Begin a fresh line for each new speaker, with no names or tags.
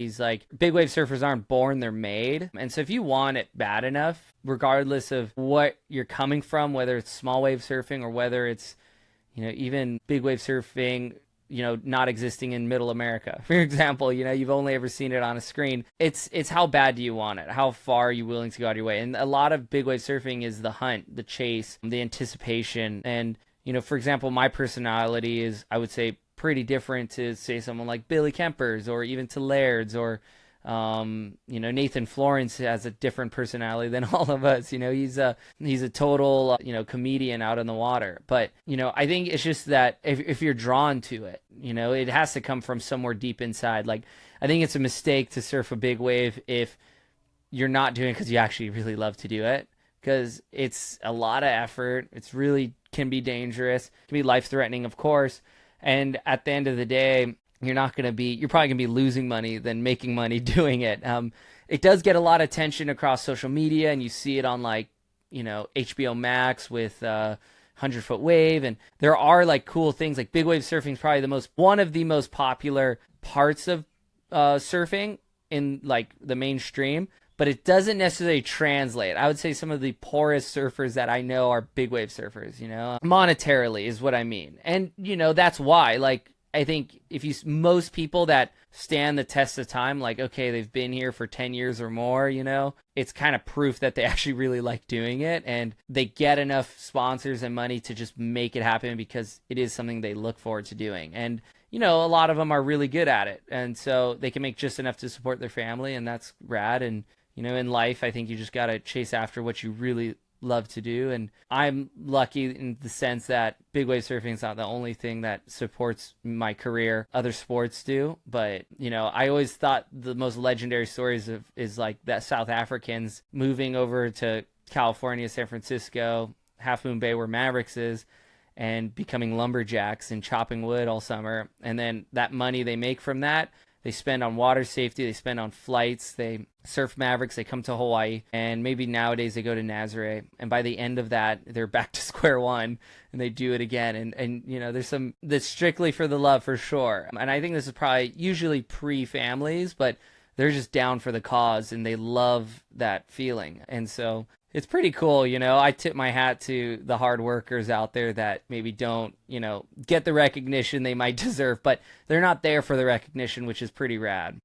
He's like, big wave surfers aren't born, they're made. And so if you want it bad enough, regardless of what you're coming from, whether it's small wave surfing or whether it's, even big wave surfing, not existing in middle America, for example, you've only ever seen it on a screen. It's how bad do you want it? How far are you willing to go out of your way? And a lot of big wave surfing is the hunt, the chase, the anticipation. And, for example, my personality is, I would say, pretty different to, say, someone like Billy Kemper's, or even to Laird's, or Nathan Florence has a different personality than all of us. He's a total comedian out in the water. But I think it's just that if you're drawn to it, it has to come from somewhere deep inside. Like, I think it's a mistake to surf a big wave if you're not doing it because you actually really love to do it, because it's a lot of effort. It's really can be dangerous, can be life threatening, of course. And at the end of the day, you're probably going to be losing money than making money doing it. It does get a lot of attention across social media, and you see it on HBO Max with 100-foot wave. And there are cool things, like big wave surfing is probably one of the most popular parts of surfing in the mainstream, but it doesn't necessarily translate. I would say some of the poorest surfers that I know are big wave surfers, monetarily is what I mean. And, that's why, I think most people that stand the test of time, okay, they've been here for 10 years or more, it's kind of proof that they actually really like doing it, and they get enough sponsors and money to just make it happen because it is something they look forward to doing. And, a lot of them are really good at it. And so they can make just enough to support their family, and that's rad. And, in life, I think you just got to chase after what you really love to do. And I'm lucky in the sense that big wave surfing is not the only thing that supports my career. Other sports do, but I always thought the most legendary stories is that South Africans moving over to California, San Francisco, Half Moon Bay where Mavericks is, and becoming lumberjacks and chopping wood all summer. And then that money they make from that, they spend on water safety, they spend on flights, they surf Mavericks, they come to Hawaii, and maybe nowadays they go to Nazare. And by the end of that, they're back to square one, and they do it again. And there's some that's strictly for the love, for sure. And I think this is probably usually pre-families, but they're just down for the cause, and they love that feeling. And so it's pretty cool. I tip my hat to the hard workers out there that maybe don't, get the recognition they might deserve, but they're not there for the recognition, which is pretty rad.